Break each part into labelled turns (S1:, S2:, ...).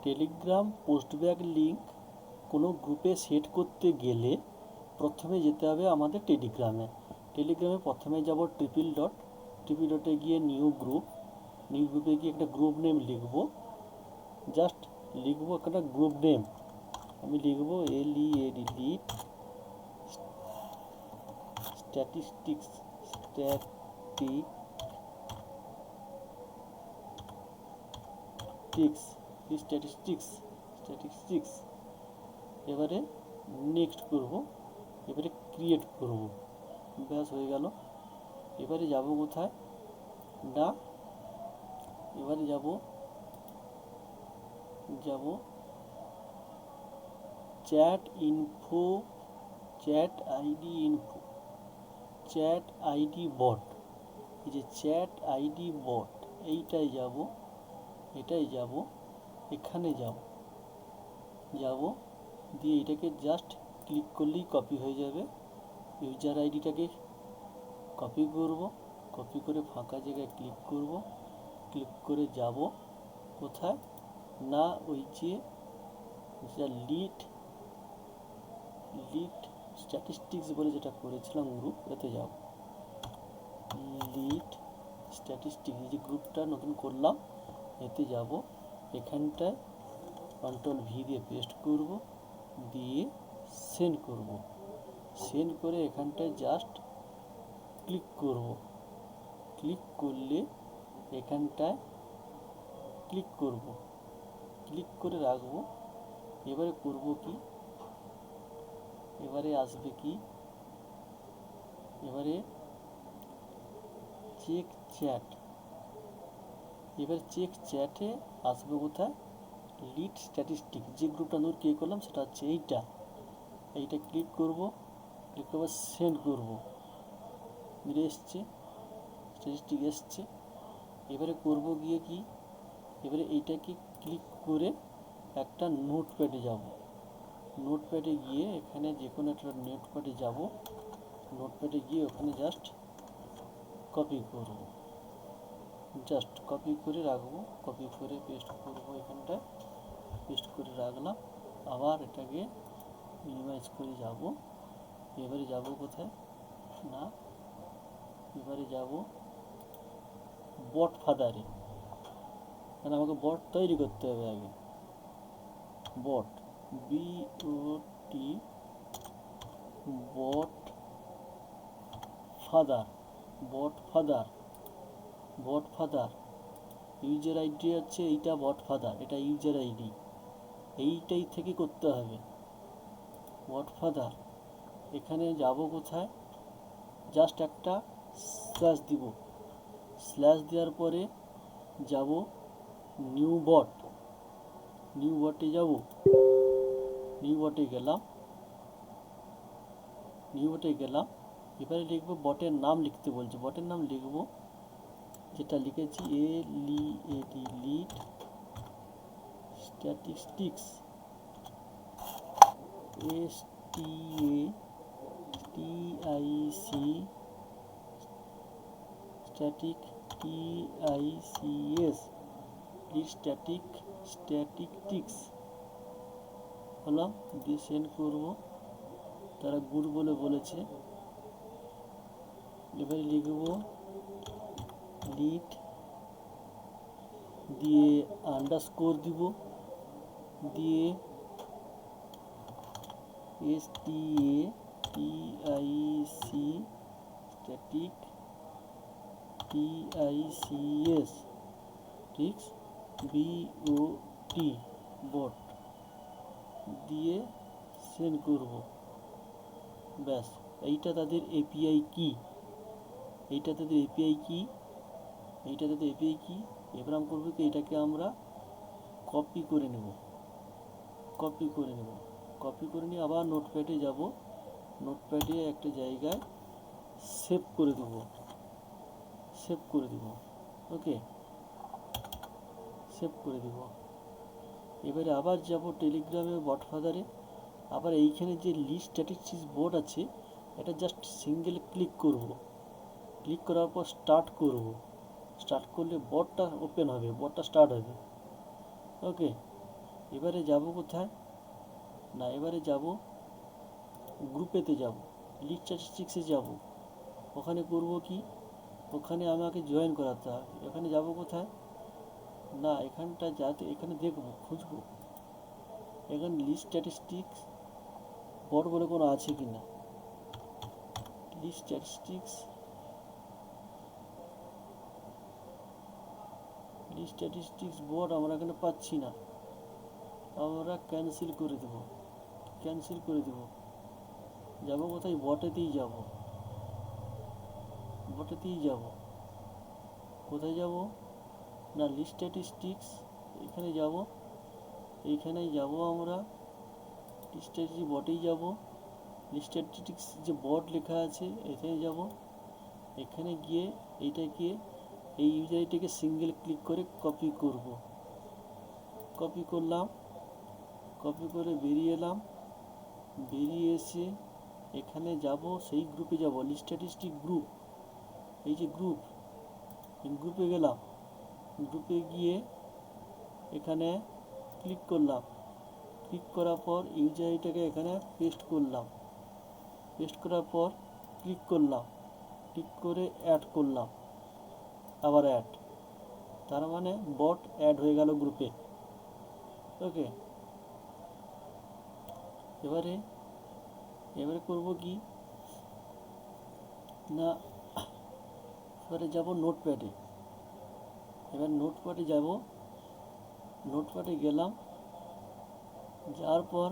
S1: Telegram পোস্টব্যাক link কোনো গ্রুপে set করতে গেলে প্রথমে যেতে হবে আমাদের টেলিগ্রামে। টেলিগ্রামে প্রথমে যাব ট্রিপল ডটে গিয়ে নিউ গ্রুপে গিয়ে একটা গ্রুপ নেম লিখব। জাস্ট লিখবো একটা গ্রুপ নেম, আমি লিখবো লিড স্ট্যাটিস্টিক্স স্ট্যাটিস্টিক্স। এবারে নেক্সট করব, এবারে ক্রিয়েট করব, ব্যাস হয়ে গেল। এবারে যাব কোথায় না, এবারে যাব চ্যাট আইডি বট, এই যে চ্যাট আইডি বট, এটাই যাব, এখানে যাব দিয়ে এটাকে জাস্ট ক্লিক করলেই কপি হয়ে যাবে। ইউজার আইডিটাকে কপি করব, কপি করে ফাঁকা জায়গায় ক্লিক করব, ক্লিক করে যাব কোথায় না, ওই যে লিড স্ট্যাটিস্টিক্স বলে যেটা করেছিলাম গ্রুপ, এতে যাব লিড স্ট্যাটিস্টিক্স, এই যে গ্রুপটা নতুন করলাম এতে যাব। এখানটায় কন্ট্রোল-V দিয়ে পেস্ট করব, দিয়ে সেন্ড করব। সেন্ড করে এখানটায় জাস্ট ক্লিক করব, ক্লিক করলে এখানটায় ক্লিক করে রাখবো। এবারে করব কি, এবারে আসবে কি, এবারে চেক চ্যাটে আসবে কোথায়, লিড স্ট্যাটিস্টিক, যে গ্রুপটা নতুন ক্রিয়েট করলাম সেটা হচ্ছে এইটা ক্লিক করব, সেন্ড করব, মেরে এসছে স্ট্যাটিস্টিক এসছে। এবারে করব গিয়ে কি, এবারে এইটাকে ক্লিক করে একটা নোটপ্যাডে যাব, নোটপ্যাডে গিয়ে এখানে যে কোনো একটা নোটপ্যাডে যাব, নোটপ্যাডে গিয়ে ওখানে জাস্ট কপি করব, জাস্ট কপি করে রাখবো, কপি করে পেস্ট করব, এখানটায় পেস্ট করে রাখলাম। আবার এটাকে মিনিমাইজ করে যাব। এবারে যাব কোথায় না, এবারে যাব বট ফাদারে, কারণ আমাকে বট তৈরি করতে হবে আগে। বট BOT বট ফাদার ইউজার আইডি হচ্ছে এইটা, বট ফাদার এটা ইউজার আইডি, এইটাই থেকে করতে হবে বট ফাদার। এখানে যাব কোথায়, জাস্ট একটা স্ল্যাশ দিব, স্ল্যাশ দেওয়ার পরে যাব নিউ বটে যাব, নিউ বটে গেলাম। এবারে লিখবো, বটের নাম লিখতে বলছে, বটের নাম লিখবো যেটা লিখেছি লিড স্ট্যাটিস্টিক্স, স্ট্যাটিস্টিক্স হলাম, দিয়ে সেন্ড করব, তারা গুড বলেছে। এবারে লিখব লিড দিয়ে আন্ডারস্কোর দিব, দিয়ে বট দিয়ে সেন্ড করব, ব্যাস। এইটা তাদের এপিআই কি, এবার আমরা করবো কি, এটাকে আমরা কপি করে নেব, নিয়ে আবার নোটপ্যাডে যাব, নোটপ্যাডে একটা জায়গায় সেভ করে দেব, ওকে, সেভ করে দেব। এবারে আবার যাব টেলিগ্রামে বট ফাদারে, আবার এইখানে যে লিস্ট স্ট্যাটিস্টিক্স বোর্ড আছে এটা জাস্ট সিঙ্গেল ক্লিক করব, ক্লিক করার পর স্টার্ট করলে বটটা ওপেন হবে, বটটা স্টার্ট হবে, ওকে। এবারে যাব কোথায় না, এবারে যাব গ্রুপেতে, যাব লিস্ট স্ট্যাটিস্টিক্সে যাব। ওখানে করব কি, ওখানে আমাকে জয়েন করাতে হবে। এখানে যাব কোথায় না, এখানটা যাতে এখানে দেখবো, খুঁজবো এখানে লিস্ট স্ট্যাটিস্টিক্স বড় বলে কোনো আছে কি না। লিস্ট স্ট্যাটিস্টিক্স বোর্ড আমরা এখানে পাচ্ছি না। আমরা ক্যান্সেল করে দেব, যাব কোথায়, বটেতেই যাব, কোথায় যাব না, লিস্ট স্ট্যাটিস্টিক্স এখানে যাব, এইখানেই যাব আমরা, লিস্ট স্ট্যাটিস্টিক্স বটেই যাব, লিস্ট স্ট্যাটিস্টিক্স যে বট লেখা আছে এখানে যাব। এখানে গিয়ে এইটাকে, এই ইউজারটাকে সিঙ্গেল ক্লিক করে কপি করব, কপি করলাম, কপি করে বেরিয়ে এলাম, বেরিয়ে এসে এখানে যাব, সেই গ্রুপে যাব, লিস্ট স্ট্যাটিস্টিক গ্রুপ, এই যে গ্রুপ, গ্রুপে গেলাম, গ্রুপে গিয়ে এখানে ক্লিক করলাম, ক্লিক করার পর ইউজার আইডিটাকে এখানে পেস্ট করলাম, পেস্ট করার পর ক্লিক করলাম, ক্লিক করে অ্যাড করলাম, আবার অ্যাড, তার মানে বট অ্যাড হয়ে গেল গ্রুপে। ওকে, এবারে করব কি না, এবারে যাব নোটপ্যাডে, এবার নোটপ্যাডে যাব, নোটপ্যাডে গেলাম, যাওয়ার পর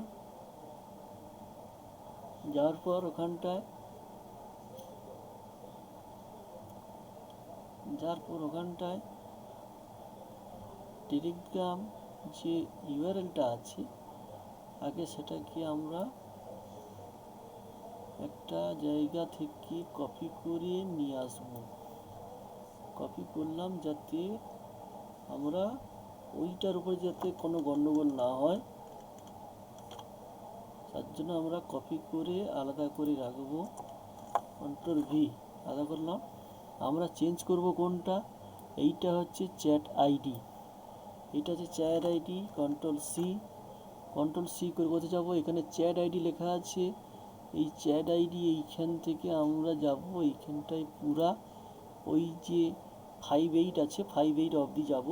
S1: ওখানটায় টেলিগ্রাম যে ইউআরএলটা আছে, আগে সেটাকে আমরা একটা জায়গা থেকে কপি করে নিয়ে আসব, কপি করলাম যাতে আমরা ওইটার উপরে যাতে কোনো গন্ডগোল না হয়, তার জন্য আমরা কপি করে আলাদা করে রাখবো, কন্ট্রোল ভি আলাদা করলাম। আমরা চেঞ্জ করব কোনটা, এইটা হচ্ছে চ্যাট আইডি, এটা হচ্ছে চ্যাট আইডি, কন্ট্রোল সি করে কোথায় যাবো, এখানে চ্যাট আইডি লেখা আছে, এই চ্যাট আইডি এইখান থেকে আমরা যাব, এইখানটায় পুরা ওই যে 58 আছে 58 অবধি যাব,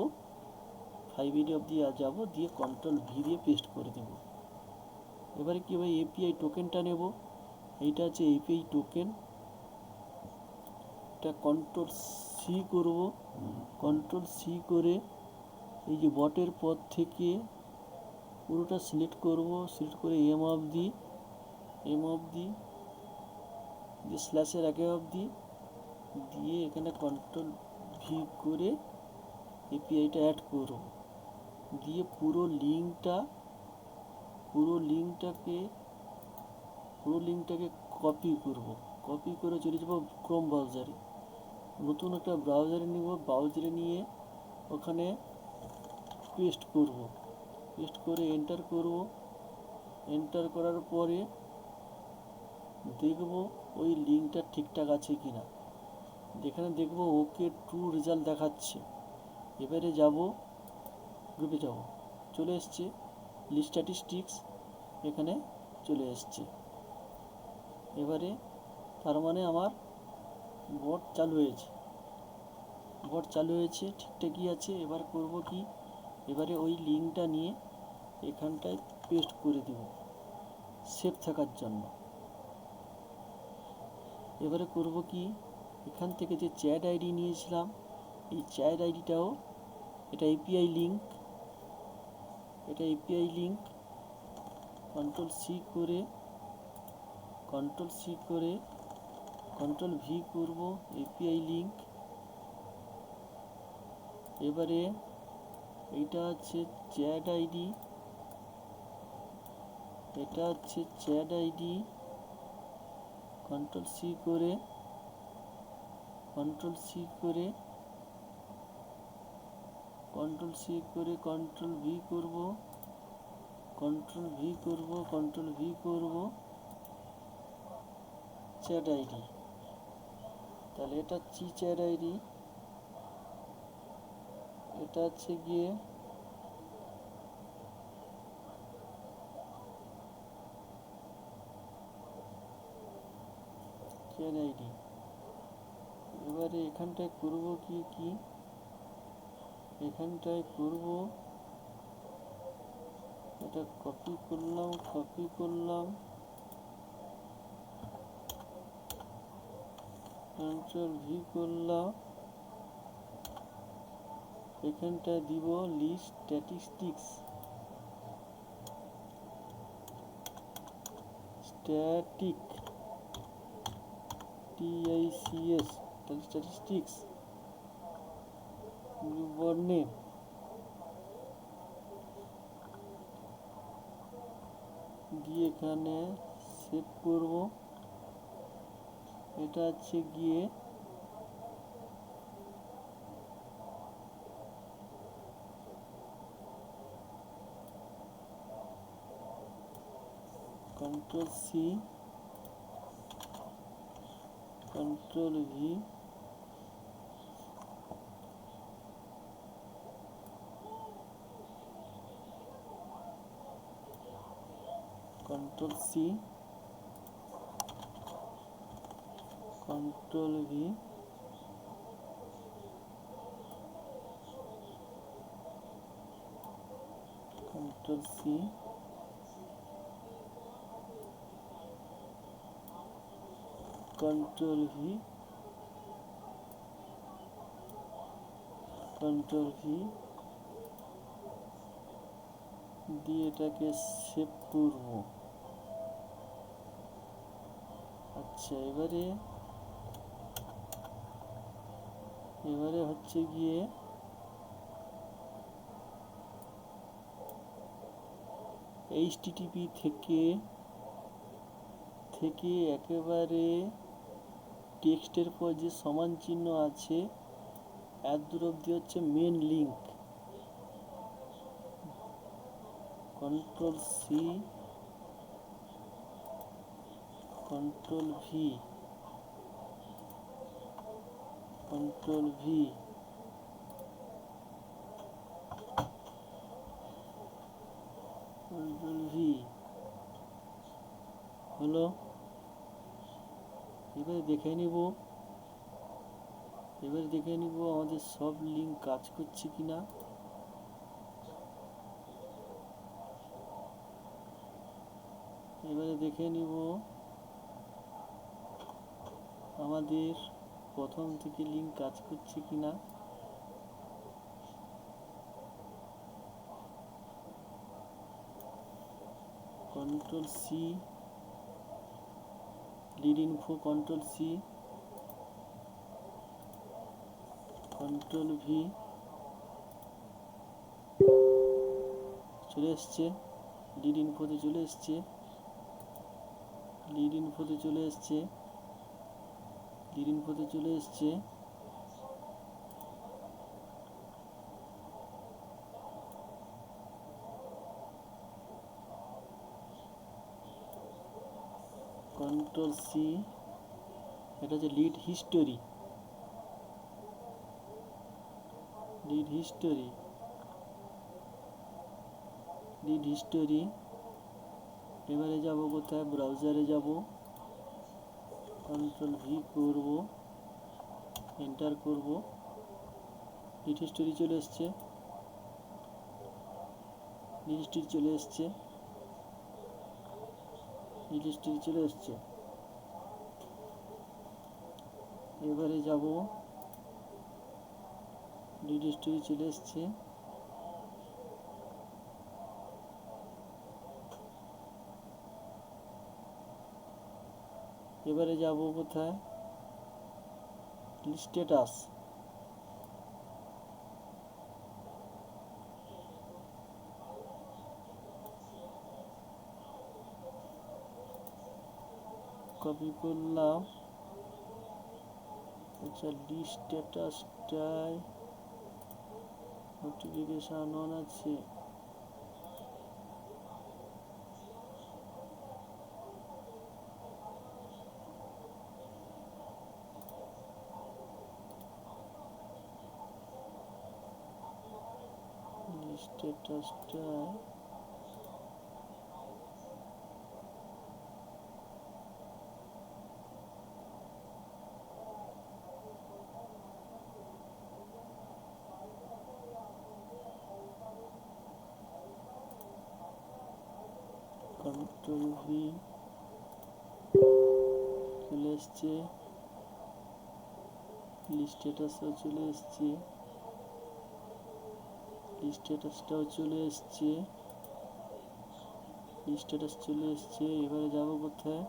S1: 58 অবধি যাব, দিয়ে কন্ট্রোল ভি দিয়ে পেস্ট করে দেব। এবারে কি ভাই, এপিআই টোকেনটা নেব, এইটা আছে এপিআই টোকেন, এটা কন্ট্রোল সি করব, কন্ট্রোল সি করে এই যে বটের পর থেকে পুরোটা সিলেক্ট করব, সিলেক্ট করে এম অবধি দিয়ে স্ল্যাশের আগে অবধি দিয়ে এখানে কন্ট্রোল ভি করে এপিআইটা অ্যাড করব, দিয়ে পুরো লিঙ্কটাকে কপি করব, কপি করে চলে যাব ক্রোম ব্রাউজারে, নতুন একটা ব্রাউজারে নিব, ব্রাউজারে নিয়ে ওখানে পেস্ট করব, পেস্ট করে এন্টার করব, এন্টার করার পরে দেখব ওই লিঙ্কটা ঠিকঠাক আছে কি না, যেখানে দেখব ওকে ট্রু রেজাল্ট দেখাচ্ছে। এবারে যাব গ্রুপে, যাব, চলে এসছে লিস্ট স্ট্যাটিস্টিক্স, এখানে চলে এসছে। এবারে তার মানে আমার বট চালু হয়েছে, ঠিকঠাকই আছে। এবার করব কি, এবারে ওই লিঙ্কটা নিয়ে এখানটায় পেস্ট করে দেব সেভ থাকার জন্য। এবারে করব কি, এখান থেকে যে চ্যাট আইডি নিয়েছিলাম, এই চ্যাট আইডিটাও, এটা এপিআই লিঙ্ক, কন্ট্রোল সি করে কন্ট্রোল ভি করব, এপিআই লিঙ্ক। এবারে এইটা হচ্ছে চ্যাট আইডি, কন্ট্রোল সি করে কন্ট্রোল ভি করব, চ্যাট আইডি, তাহলে এটা চ্যাট আইডি, এটা হচ্ছে গিয়ে শেয়ার আইডি। এবারে এখানটায় করব কি এখানটায় করব, এটা কপি করলাম, কন্ট্রোল ভি করলাম, এখানটায় দিব list statistics, static TICS statistics বর্ণে দিয়ে এখানে সেভ করব। এটা হচ্ছে গিয়ে control C, control V, control C, control V, control C, control V, control V দিয়ে এটাকে সেভ করব। আচ্ছা, এবারে হচ্ছে গিয়ে HTTP থেকে একেবারে টেক্সটের পর যে সমান চিহ্ন আছে এত দূর অবধি হচ্ছে main link. Control C, control V, control V, control V হলো। এবারে দেখে নিব আমাদের সব লিঙ্ক কাজ করছে কিনা। এবারে দেখে নিব আমাদের প্রথম থেকে লিঙ্ক কাজ করছে কিনা। Control C, lead info, control C, control V চলে এসছে, লিড ইনফোতে চলে এসছে, লিড ইনফোতে চলে এসছে, লিড ইনফোতে চলে এসছে। কন্ট্রোল সি, এটা হচ্ছে lead history, lead history, lead history. এবারে যাব কোথায়, ব্রাউজারে যাব, কন্ট্রোল ভি করব, এন্টার করব, লিড হিস্টোরি চলে এসছে, লিড হিস্টোরি চলে এসছে, লিড হিস্টোরি চলে এসছে। এবারে যাব, লিড হিস্টোরি চলে এসছে। এবারে যাব কোথায়, স্ট্যাটাস, কপি করলাম। আচ্ছা, লিস্ট স্ট্যাটাসটায় নোটিফিকেশন অন আছে, স্ট্যাটাসটায় কন্ট্রোল ভি, চলে এসছে, স্ট্যাটাসও চলে এসছে, স্ট্যাটাসটাও চলে এসছে, স্ট্যাটাস চলে এসছে। এবারে যাব কোথায়,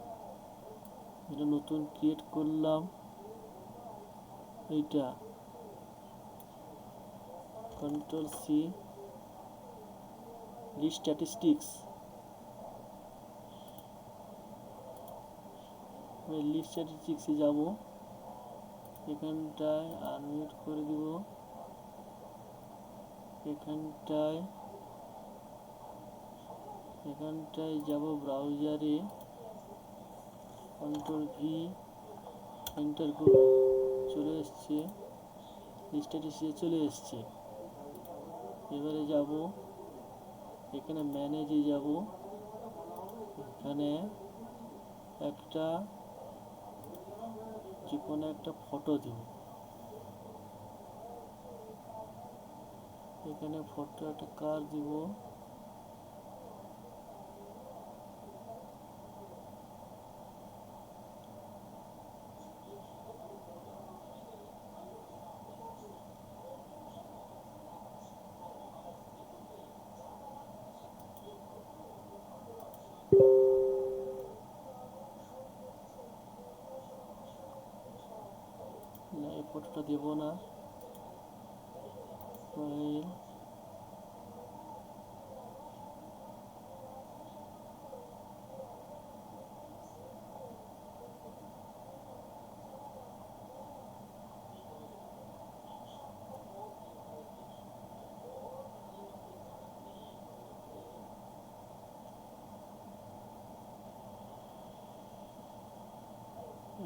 S1: এটা নতুন ক্রিয়েট করলাম, এইটা control C, list statistics, list স্ট্যাটিস্টিক্সে যাব, এখানটায় আনমিউট করে দিব, এখানটায় যাব ব্রাউজারে, কন্ট্রোল ভি, এন্টার করব, চলে এসছে, স্ট্যাটিস্টিক্সে চলে এসছে। এবারে যাব, এখানে ম্যানেজে যাব, এখানে একটা যে কোনো একটা ফটো দিব, এখানে ফটো একটা কার দিব, না এই ফটোটা দেব না, ফাইল,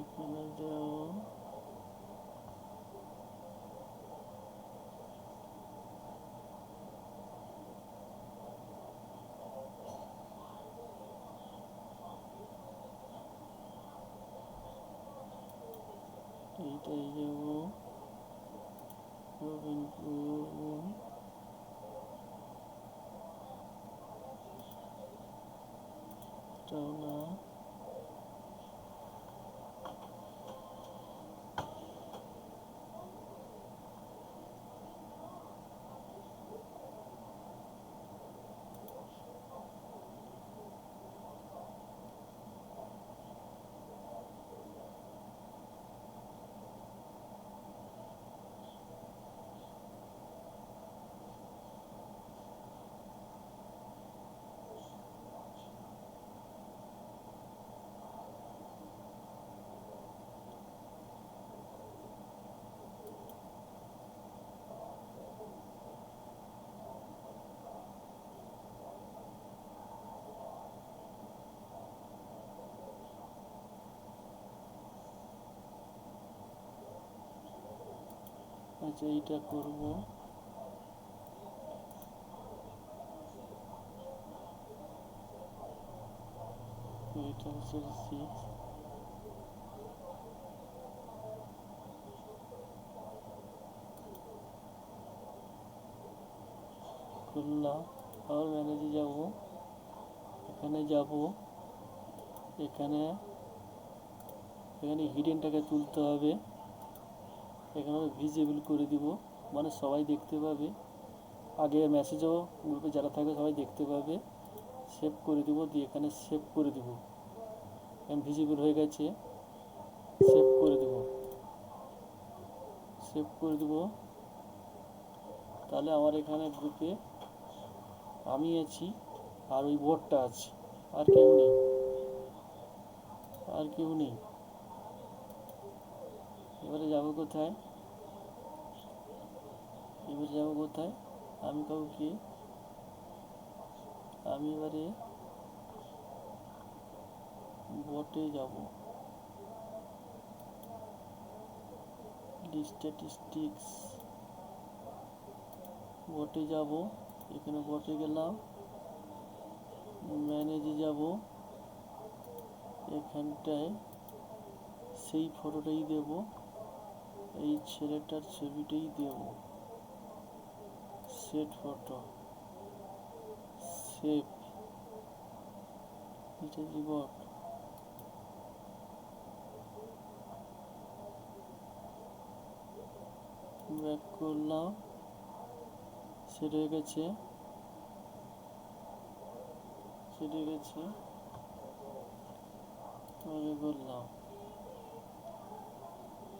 S1: এখানে যাব, এইটাই যাব, ওপেন করব, এটাও না, আচ্ছা এইটা করব, এটা হচ্ছে 6, করলাম, আবার ম্যানেজে যাব, এখানে যাব, এখানে হিডেনটাকে তুলতে হবে, এখানে ভিজিবল করে দিব, মানে সবাই দেখতে পাবে, আগে মেসেজও গ্রুপে যারা থাকবে সবাই দেখতে পাবে, সেভ করে দিব, দিয়ে এখানে সেভ করে দিব, এখন ভিজিবল হয়ে গেছে, সেভ করে দিব, সেভ করে দিব, তাহলে আমার এখানে গ্রুপে আমি আছি আর ওই বোর্ডটা আছে, আর কেউ নেই, আর কেউ নেই। এবারে যাব কোথায়, এবারে যাব কোথায়, আমি কাউকে, আমি এবারে বোটে যাব, স্ট্যাটিস্টিক্স, বোটে যাব, এখানে বোটে গেলাম, ম্যানেজে যাব, এখানটায় সেই ফটোটাই দেব, এই ছেলেটার ছবিটাই দেব, সেট ফটো, সেভ, স্ট্র্যাটেজি বট ব্যাক করলাম, সেট হয়ে গেছে, বললাম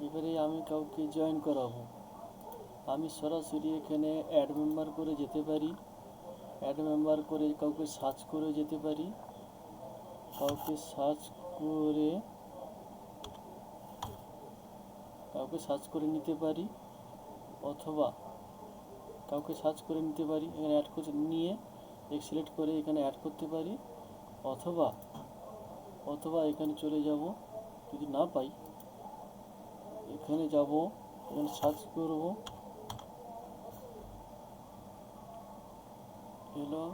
S1: এবারে আমি কাউকে জয়েন করাবো। আমি সরাসরি এখানে অ্যাড মেম্বার করে যেতে পারি, অ্যাড মেম্বার করে কাউকে সার্চ করে যেতে পারি, কাউকে সার্চ করে নিতে পারি, অথবা কাউকে সার্চ করে নিতে পারি, এখানে অ্যাড করে নিয়ে সিলেক্ট করে এখানে অ্যাড করতে পারি, অথবা এখানে চলে যাব, যদি না পাই এখানে যাব, এখানে সার্চ করব এলো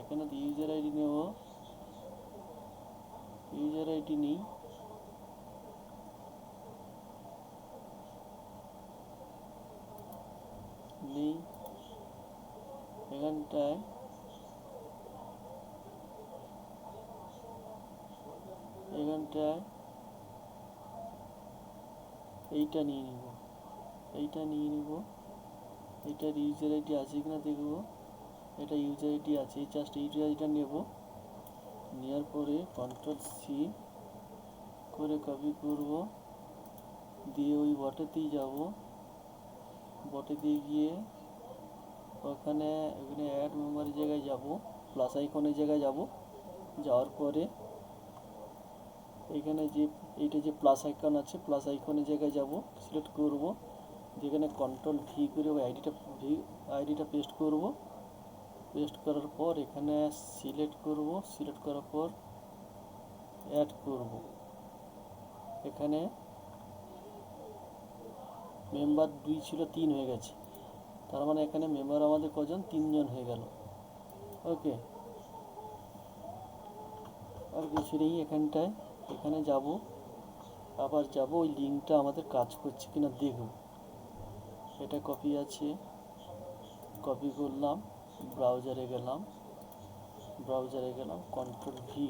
S1: এখানে ইউজার আইডি নেব, ইউজার আইডি নেই, এখানটায় এইটা নিয়ে নিব, এটার ইউজার আইডি আছে কিনা দেখব, এটা ইউজার আইডি আছে, জাস্ট ইউজার আইডিটা নেব, নেওয়ার পরে কন্ট্রোল সি করে কপি করব, দিয়ে ওই বটেতেই যাব, বটেতে গিয়ে ওখানে অ্যাড মেম্বারের জায়গায় যাব, প্লাস আইকনের জায়গায় যাব, যাওয়ার পরে এখানে এইটা যে প্লাস আইকন আছে, প্লাস আইকনের জায়গায় যাব, সিলেক্ট করব, যেখানে কন্ট্রোল ভি করে ওই আইডিটা পেস্ট করব, পেস্ট করার পর এখানে সিলেক্ট করার পর অ্যাড করব, এখানে মেম্বার 2 ছিল 3 হয়ে গেছে, তার মানে এখানে মেম্বার আমাদের কজন, 3 জন হয়ে গেল। ওকে, আর কিছু নেই এখানটায়, এখানে যাব, আবার যাব, ওই লিঙ্কটা আমাদের কাজ করছে কিনা দেখব, এটা কপি আছে, কপি করলাম, ব্রাউজারে গেলাম, কন্ট্রোল ভি,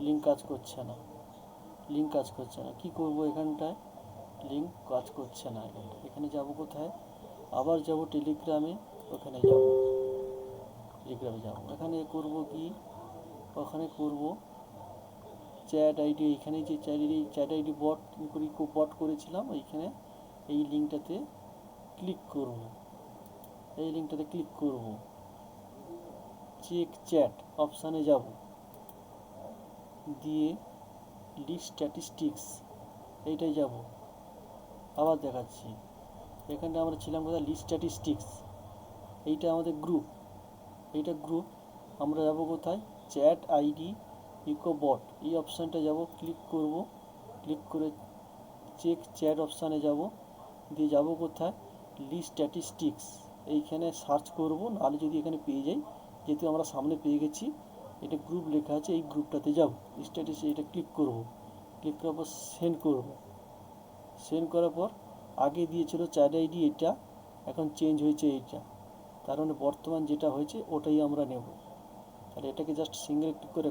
S1: লিঙ্ক কাজ করছে না, কি করব, এখানটায় লিঙ্ক কাজ করছে না, এখানে যাব কোথায়, আবার যাব টেলিগ্রামে, ওখানে যাব, এখানে করব কি, ওখানে করব চ্যাট আইডি, এখানে যে চ্যাট আইডি বট করেছিলাম, এইখানে এই লিঙ্কটাতে ক্লিক করব, চেক চ্যাট অপশানে যাব, দিয়ে লিস্ট স্ট্যাটিস্টিক্স এইটাই যাব, আবার দেখাচ্ছি, এখানটা আমরা ছিলাম কোথায়, লিস্ট স্ট্যাটিস্টিক্স, এইটা আমাদের গ্রুপ, আমরা যাব কোথায়, চ্যাট আইডি ইকো বট, এই অপশানটা যাব, ক্লিক করে চেক চ্যাট অপশানে যাব, দিয়ে যাব কোথায়, লিস্ট স্ট্যাটিস্টিক্স, এইখানে সার্চ করব, নাহলে যদি এখানে পেয়ে যাই, যেহেতু আমরা সামনে পেয়ে গেছি, এটা গ্রুপ লেখা আছে, এই গ্রুপটাতে যাব, স্ট্যাটিস্টিক্স এটা ক্লিক করার পর সেন্ড করার পর আগে দিয়েছিল চ্যাট আইডি, এটা এখন চেঞ্জ হয়েছে এইটা, তার মানে বর্তমান যেটা হয়েছে ওটাই আমরা নেব, তাহলে এটাকে জাস্ট সিঙ্গেল ক্লিক করে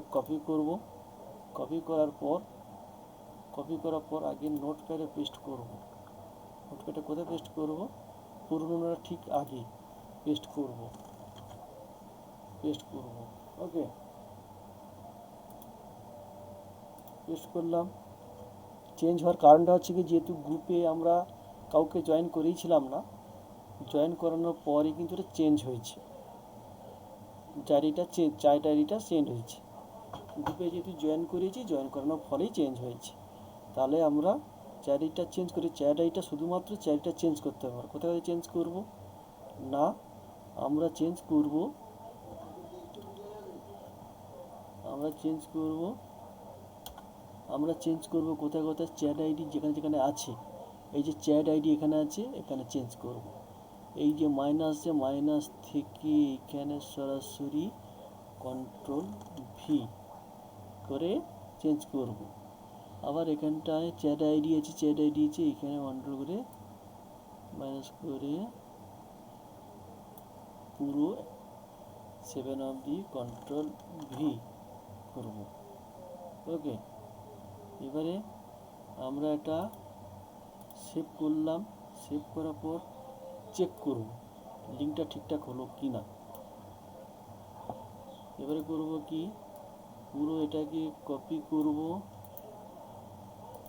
S1: কপি করার পর আগে নোটপ্যাডে পেস্ট করব, নোটপ্যাডে কোথায় পেস্ট করব, পুরোনোটা ঠিক আগে পেস্ট করব, ওকে, পেস্ট করলাম, চেঞ্জ হওয়ার কারণটা হচ্ছে কি, যেহেতু গ্রুপে আমরা কাউকে জয়েন করিয়েছিলাম না, জয়েন করানোর পরই কিন্তু এটা চেঞ্জ হয়েছে, চ্যাট আইডিটা চেঞ্জ হয়েছে, গ্রুপে যেহেতু জয়েন করিয়েছি, জয়েন করানোর ফলেই চেঞ্জ হয়েছে, তাহলে আমরা চ্যাট আইডিটা চেঞ্জ করি, চ্যাট আইডিটা শুধুমাত্র চ্যাট আইডিটা চেঞ্জ করতে পারবো, কোথায় চেঞ্জ করব না, আমরা চেঞ্জ করব কোথায় চ্যাট আইডি যেখানে আছে, এই যে চ্যাট আইডি এখানে আছে, এখানে চেঞ্জ করব, এই যে মাইনাস থেকে এখানে সরাসরি কন্ট্রোল ভি করে চেঞ্জ করব, আবার এখানটায় চ্যাট আইডি আছে, এখানে কন্ট্রোল করে মাইনাস করে পুরো 7 অবধি কন্ট্রোল ভি করব। ওকে, এবারে আমরা এটা সেভ করলাম। সেভ করার পর চেক করব লিঙ্কটা ঠিকঠাক হলো কি না। এবারে করব কি, পুরো এটাকে কপি করব।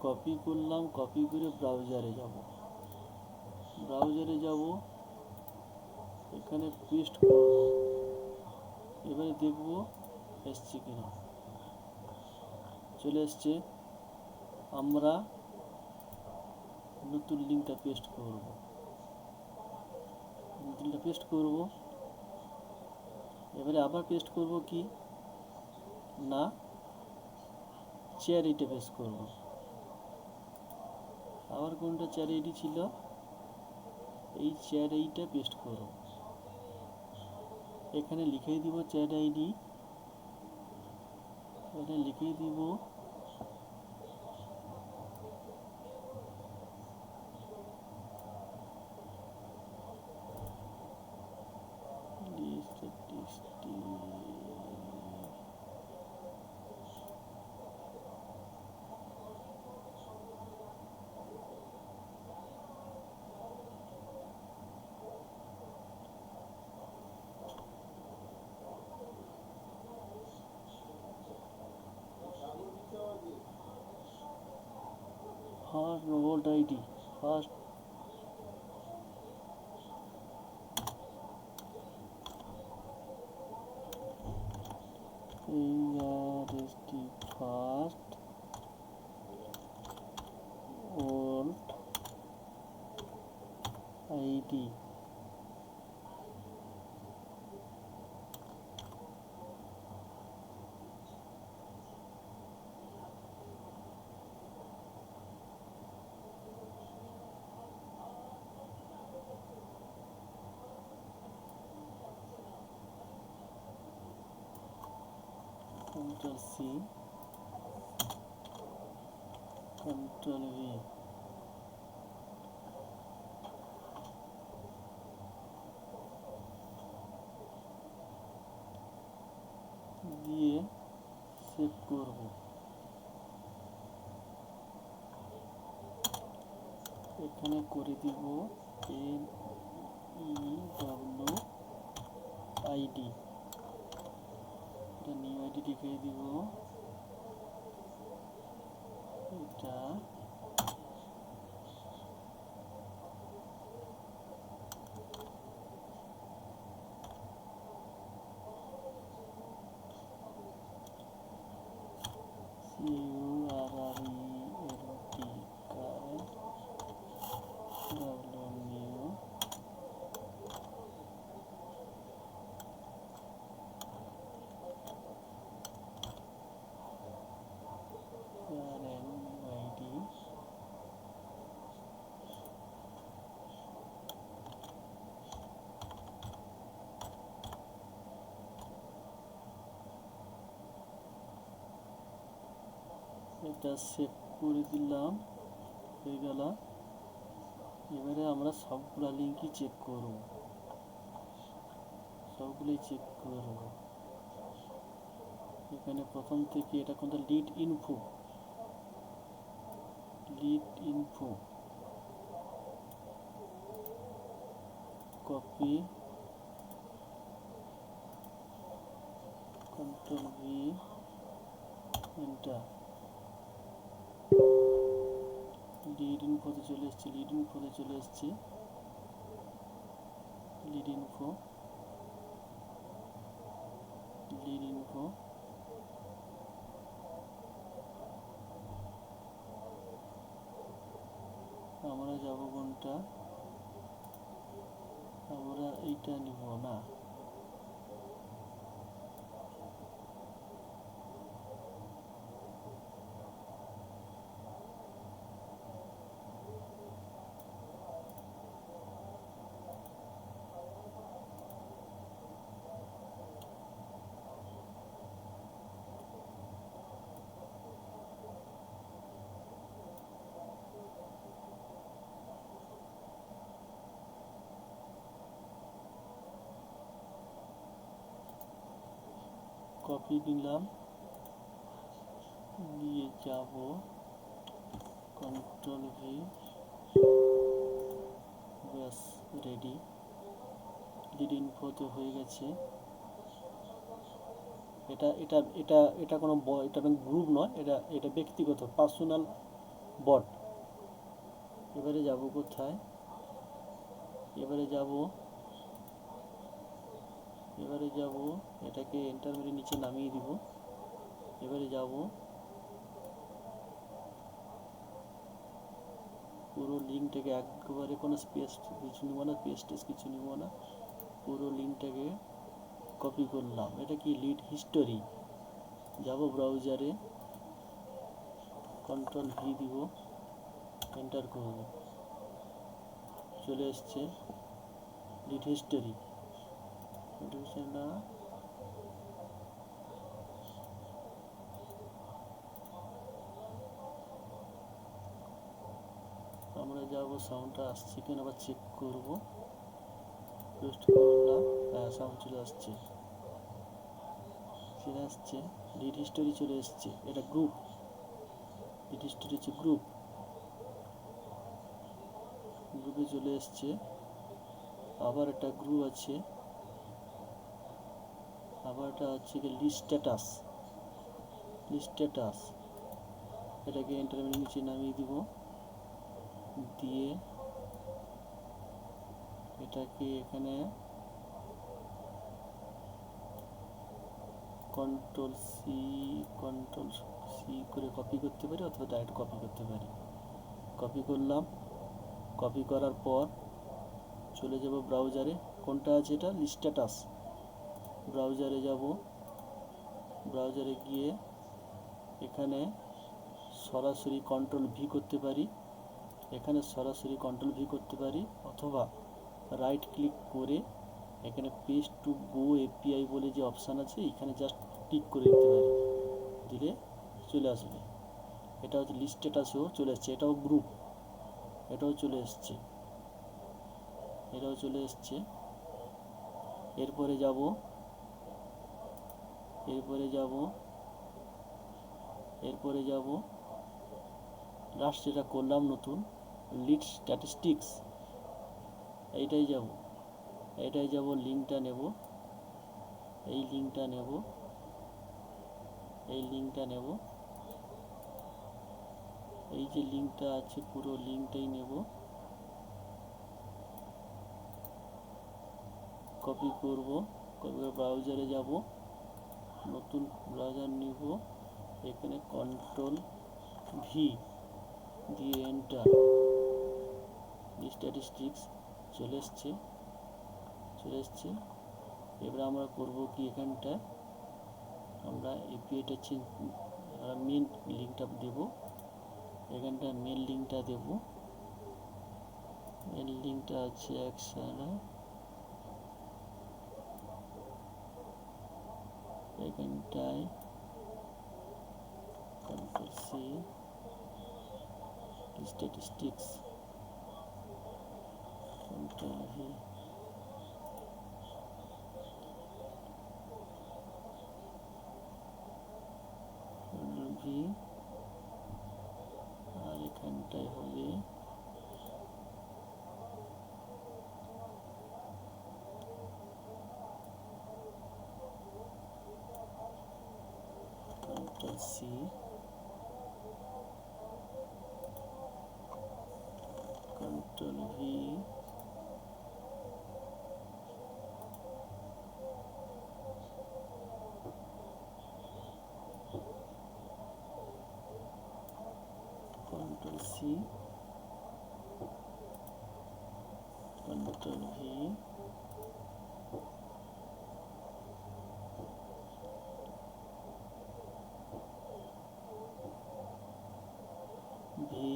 S1: কপি করলাম, কপি করে ব্রাউজারে যাব। এখানে পেস্ট করব। এবারে দেখব এসছে কিনা। চলে এসছে। আমরা নতুন লিঙ্কটা পেস্ট করব। এবারে আবার পেস্ট করব কি না, চেয়ার এইটা পেস্ট করব। আবার কোনটা চেয়ার আইডি ছিল, এই চেয়ার এইটা পেস্ট করব। এখানে লিখে দিব চেয়ার আইডি, এখানে লিখে দিব first robot ID, first ARST first old ID. Ctrl C, Ctrl V, দিয়ে সেভ করব। এখানে করে দিব NEWID, এটা নিউ আইডি লিখে দিব। এটা এটা সেভ করে দিলাম, হয়ে গেল। এবারে আমরা সবগুলা লিঙ্কই চেক করব, সবগুলোই চেক করব। এখানে প্রথম থেকে এটা কোনটা, lead info, copy, control V, enter. Lead ইনফোতে চলে এসছে, লিড ইনফো। আমরা যাব কোনটা, আমরা এইটা নিব না, কপি নিলাম, নিয়ে যাব কন্ট্রোল ভি, ব্যাস রেডি। লিড ইনফোতে হয়ে গেছে। এটা এটা এটা এটা কোনো এটা গ্রুপ নয়, এটা এটা ব্যক্তিগত পার্সোনাল বট। এবারে যাব কোথায়, এবারে যাব এটাকে এন্টার মেরে নিচে নামিয়ে দিব। এবারে যাব পুরো লিঙ্কটাকে একবারে, কোনো স্পেস কিছু নিব না, পেস্ট কিছু নিব না, পুরো লিঙ্কটাকে কপি করলাম। এটা কি লিড হিস্টোরি। যাব ব্রাউজারে, কন্ট্রোল ভি দিব, এন্টার করব, চলে এসছে লিড হিস্টোরি। না, আমরা যাব, সাউন্ডটা আসছে কিনা আবার চেক করব। পেস্ট করলাম, হ্যাঁ সাউন্ড চলে আসছে, লিড হিস্টোরি চলে এসছে। এটা গ্রুপ, লিড হিস্টোরি হচ্ছে গ্রুপে চলে এসছে। আবার একটা গ্রুপ আছে, আবার এটা হচ্ছে কি লিস্ট স্ট্যাটাস। এটাকে এন্টারমেন্ট নিচে নামিয়ে দিব, দিয়ে এটাকে এখানে কন্ট্রোল সি করে কপি করতে পারি, অথবা ডাইরেক্ট কপি করতে পারি। কপি করলাম, কপি করার পর চলে যাব ব্রাউজারে। কোনটা আছে এটা, লিস্ট স্ট্যাটাস। ব্রাউজারে যাব, ব্রাউজারে গিয়ে এখানে সরাসরি কন্ট্রোল ভি করতে পারি, এখানে সরাসরি কন্ট্রোল ভি করতে পারি, অথবা রাইট ক্লিক করে এখানে পেস্ট টু গো এপিআই বলে যে অপশান আছে, এখানে জাস্ট ক্লিক করে দিতে পারি, দিলে চলে আসবে। এটা হচ্ছে লিস্ট স্ট্যাটাসেও চলে এসছে, এটাও গ্রুপ, এটাও চলে এসছে। এরপরে যাব লাস্ট যেটা করলাম নতুন, লিড স্ট্যাটিস্টিক্স। এইটাই যাব, লিঙ্কটা নেব, এই লিঙ্কটা নেব, এই যে লিঙ্কটা আছে পুরো লিঙ্কটাই নেব, কপি করব, ব্রাউজারে যাব, নতুন ব্রাউজার নিব, এখানে কন্ট্রোল ভি দিয়ে এন্টার, স্ট্যাটিস্টিক্স চলে এসছে। এবার আমরা করব কি, এখানটায় আমরা এপিআইটা মেন লিঙ্কটা দেব, এখানটা মেন লিঙ্কটা দেব, মেন লিঙ্কটা আছে একসাথে, এখানটায় control C, statistics, control V, আর এখানটায় হবে control C, control V, control C, control V, V,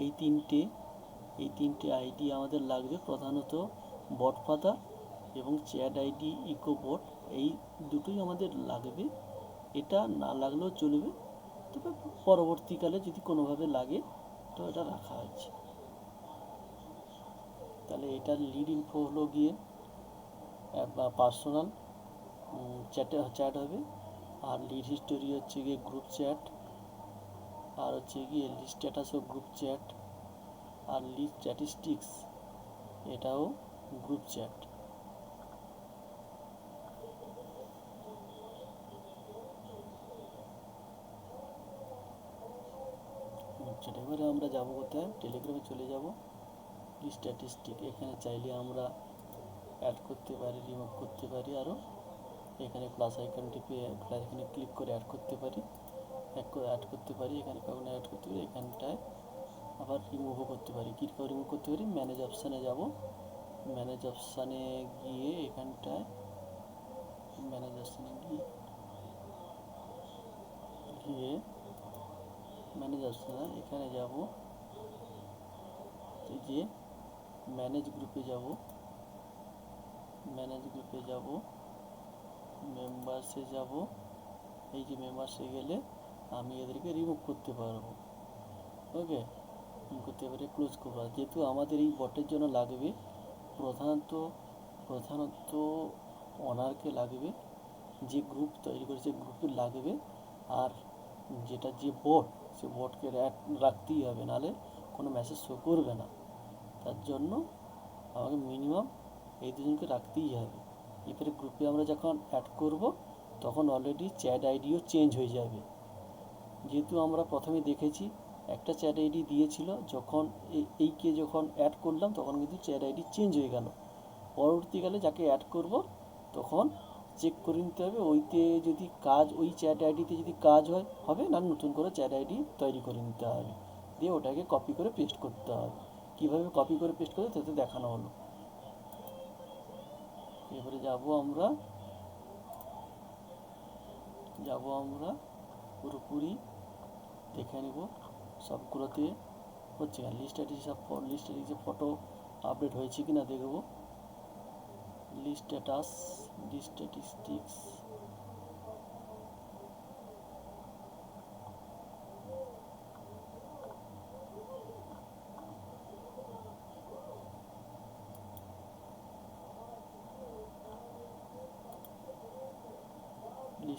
S1: এই তিনটে আইডি আমাদের লাগবে, প্রধানত বট ফাদার এবং চ্যাট আইডি ইকো বট, এই দুটোই আমাদের লাগবে। এটা না লাগলেও চলবে, তবে পরবর্তীকালে যদি কোনোভাবে লাগে তো এটা রাখা হয়েছে। তাহলে এটার লিড ইনফো হলো গিয়ে পার্সোনাল চ্যাট হবে, আর লিড হিস্টোরি হচ্ছে গিয়ে গ্রুপ চ্যাট, আর হচ্ছে গিয়ে লিড স্ট্যাটাস ও গ্রুপ চ্যাট, আর লিড স্ট্যাটিস্টিক্স এটাও গ্রুপ চ্যাট। এবারে আমরা যাবো কোথায়, টেলিগ্রামে চলে যাব। লিড স্ট্যাটিস্টিক এখানে চাইলে আমরা অ্যাড করতে পারি, রিমুভ করতে পারি, আরও এখানে প্লাস আইকন টিপে এখানে ক্লিক করে অ্যাড করতে পারি, অ্যাড করতে পারি, এখানে কখনো অ্যাড করতে পারি, এখানটায় আবার রিমুভও করতে পারি। কীভাবে রিমুভ করতে পারি, ম্যানেজ অপশানে যাব, ম্যানেজ অপশানে গিয়ে এখানটায় ম্যানেজ অপশানে গিয়ে ম্যানেজ অপশানে এখানে যাব, যে ম্যানেজ গ্রুপে যাব, মেম্বার্সে যাব। এই যে মেম্বার্সে গেলে আমি এদেরকে রিমুভ করতে পারবো। ওকে, করতে পারি, ক্লোজ করবো। যেহেতু আমাদের এই বটের জন্য লাগবে প্রধানত ওনারকে লাগবে, যে গ্রুপ তৈরি করেছে গ্রুপে লাগবে, আর যেটা যে বট সে বটকে রাখতেই হবে, নাহলে কোনো মেসেজ শো করবে না। তার জন্য আমাকে মিনিমাম এই দুজনকে রাখতেই হবে। এবারে গ্রুপে আমরা যখন অ্যাড করব তখন অলরেডি চ্যাট আইডিও চেঞ্জ হয়ে যাবে। যেহেতু আমরা প্রথমে দেখেছি একটা চ্যাট আইডি দিয়েছিল, যখন এইকে যখন অ্যাড করলাম তখন কিন্তু চ্যাট আইডি চেঞ্জ হয়ে গেল। পরবর্তীকালে যাকে অ্যাড করব তখন চেক করে নিতে হবে ওইতে যদি কাজ, ওই চ্যাট আইডিতে যদি কাজ হবে না, নতুন করে চ্যাট আইডি তৈরি করে নিতে হবে, দিয়ে ওটাকে কপি করে পেস্ট করতে হবে। কীভাবে কপি করে পেস্ট করতে তাতে দেখানো হলো। এবারে যাব আমরা পুরোপুরি দেখে নেব সবগুলোতে হচ্ছে না। লিস্ট স্ট্যাটাসে ফটো আপডেট হয়েছে কি না দেখব। List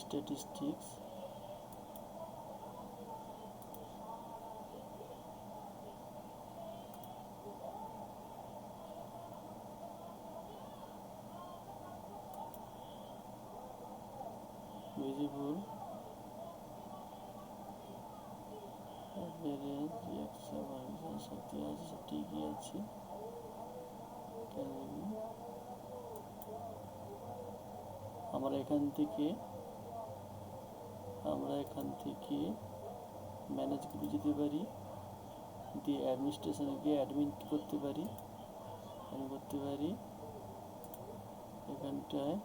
S1: statistics visible average reaction সত্যি আছে, সব ঠিকই আছে। আমরা এখান থেকে ম্যানেজ গ্রুপে যেতে পারি, দিয়ে অ্যাডমিনিস্ট্রেশনে গিয়ে অ্যাডমিন করতে পারি, এখানটায়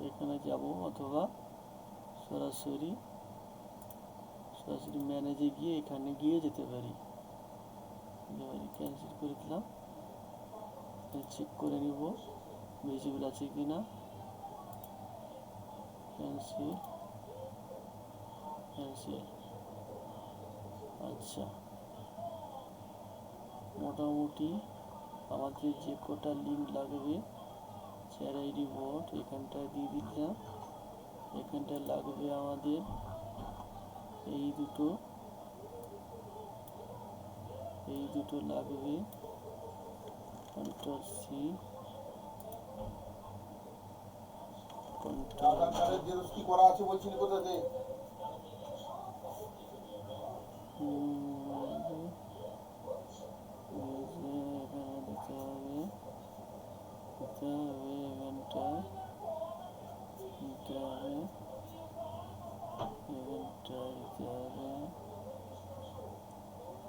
S1: এখানে যাব, অথবা সরাসরি ম্যানেজে গিয়ে এখানে গিয়ে যেতে পারি। ক্যান্সেল করে দিলাম, চেক করে নিব ভিজিবল আছে কি না। ক্যান্সেল। আচ্ছা, মোটামুটি আমাদের যে কটা লিঙ্ক লাগবে চ্যাট আইডি বট এখানটায় দিয়ে দিলাম। এখানটায় লাগবে আমাদের এই দুটো লাগবে, কন্ট্রোল সি, করা আছে বলছিলি কোথাতে? এখানে দিতে হবে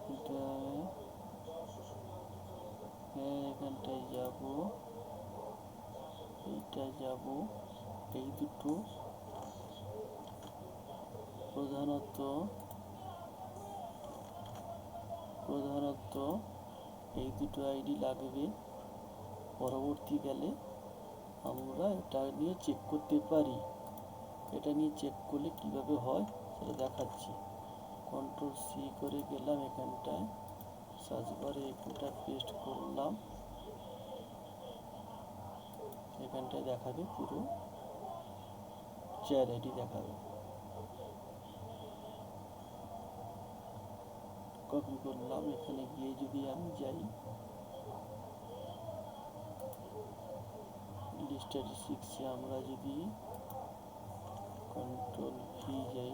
S1: এখানটায়, এখানটায় যাব, এইটা যাব, এই দুটো প্রধানত এই দুটো আইডি লাগবে। পরবর্তীকালে আমরা এটা নিয়ে চেক করতে পারি। এটা নিয়ে চেক করলে কিভাবে হয় সেটা দেখাচ্ছি। কন্ট্রোল সি করে গেলাম, এখানটায় সার্চ বারে এখানটা পেস্ট করলাম, এখানটায় দেখাবে পুরো 4 আইডি দেখাবে। কপি করলাম, এখানে গিয়ে যদি আমি যাই স্ট্যাটিস্টিক্সে, আমরা যদি কন্ট্রোল ভি যাই,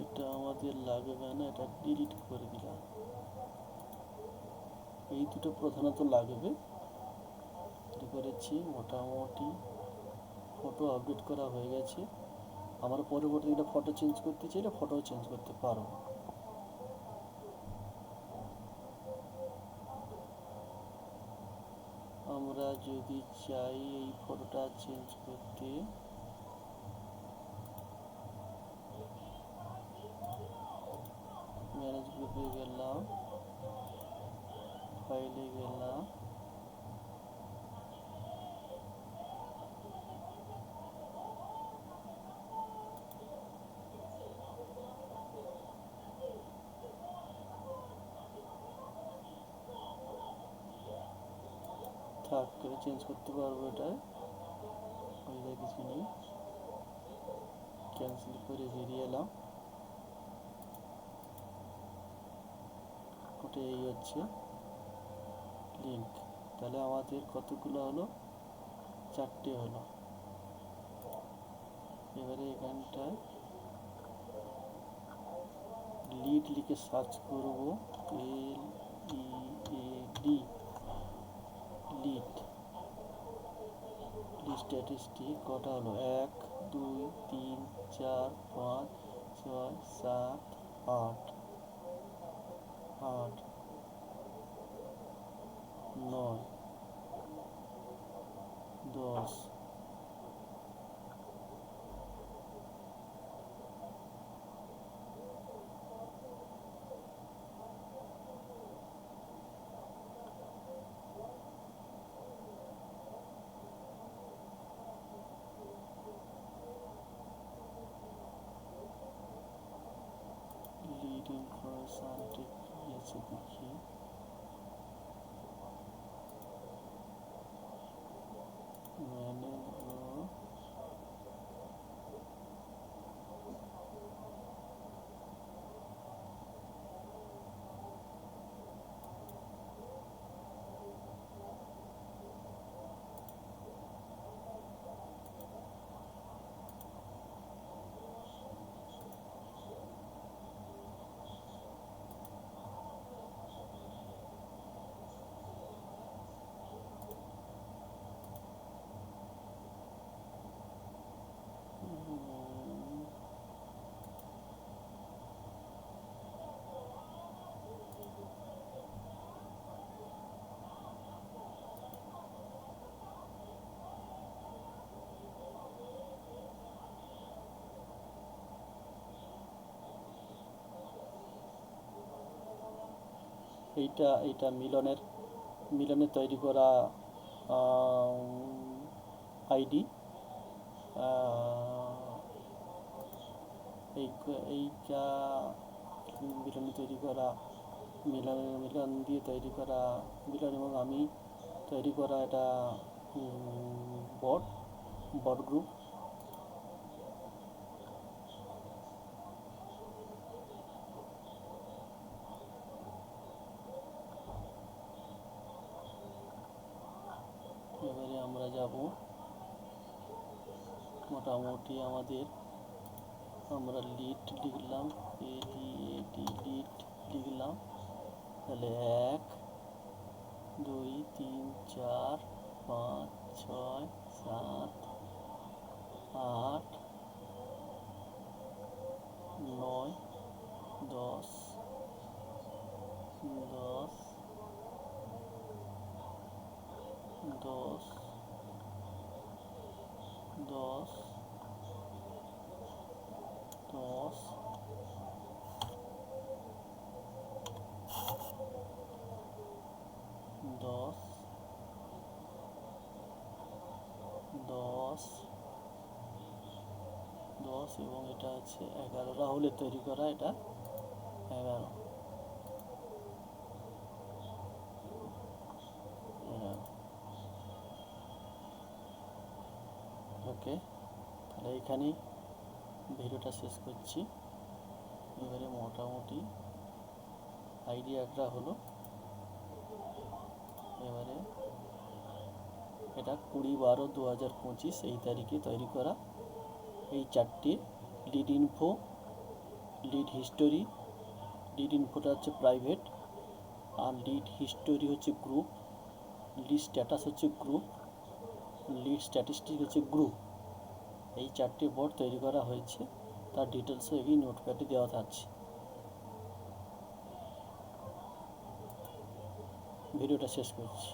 S1: এটা আমাদের লাগবে না, এটা ডিলিট করে দিলাম। এই দুটো প্রধানত লাগবে। করেছি, মোটামুটি ফটো আপডেট করা হয়ে গেছে। আমরা পরবর্তীতে ফটো চেঞ্জ করতে চাইলে ফটোও চেঞ্জ করতে পারবো। আমরা যদি চাই এই ফটোটা চেঞ্জ করতে, ম্যানেজ গ্রুপে গেলাম, ফাইলে গেলাম, থাক করে চেঞ্জ করতে পারবো। এটায় কিছু নেই, ক্যান্সেল করে বেরিয়ে এলাম। ওটা এই হচ্ছে লিঙ্ক। তাহলে আমাদের কতগুলো হলো? 4টে হলো। এবারে এখানটায় লিড লিখে সার্চ করব, LEAD, লিড স্ট্যাটিস্টিক কটা হলো? 1 2 3 4 5 6 7 8 8 9 10। লিড ইনফরমেশনটা কি আছে দেখি। ম্যানেজ এইটা মিলনের তৈরি করা আইডি। এইটা মিলনে তৈরি করা, মিলন দিয়ে তৈরি করা, মিলন এবং আমি তৈরি করা এটা বট গ্রুপ। এবারে আমরা যাব, মোটামুটি আমরা লিড লিখলাম, LEAD লিড লিখলাম, তাহলে 1 2 3 4 5 6 7 8 9 10 10 10 10 10 10 10 10 এবং এটা আছে 11 রাহুলের তৈরি করা এটা 11 ওকে, তাহলে এখানেই ভিডিওটা শেষ করছি। এবারে মোটামুটি আইডিয়াটা হলো, এবারে এটা 20/12/2025 এই তারিখে তৈরি করা এই চারটে lead info, lead history, lead ইনফোটা হচ্ছে প্রাইভেট, আর লিড হিস্টোরি হচ্ছে গ্রুপ, লিড স্ট্যাটাস হচ্ছে গ্রুপ, লিড স্ট্যাটিস্টিক হচ্ছে গ্রুপ। এই চারটে বোর্ড তৈরি করা হয়েছে, তার ডিটেলসও এই নোটপ্যাডে দেওয়া থাকছে। ভিডিওটা শেষ করছি।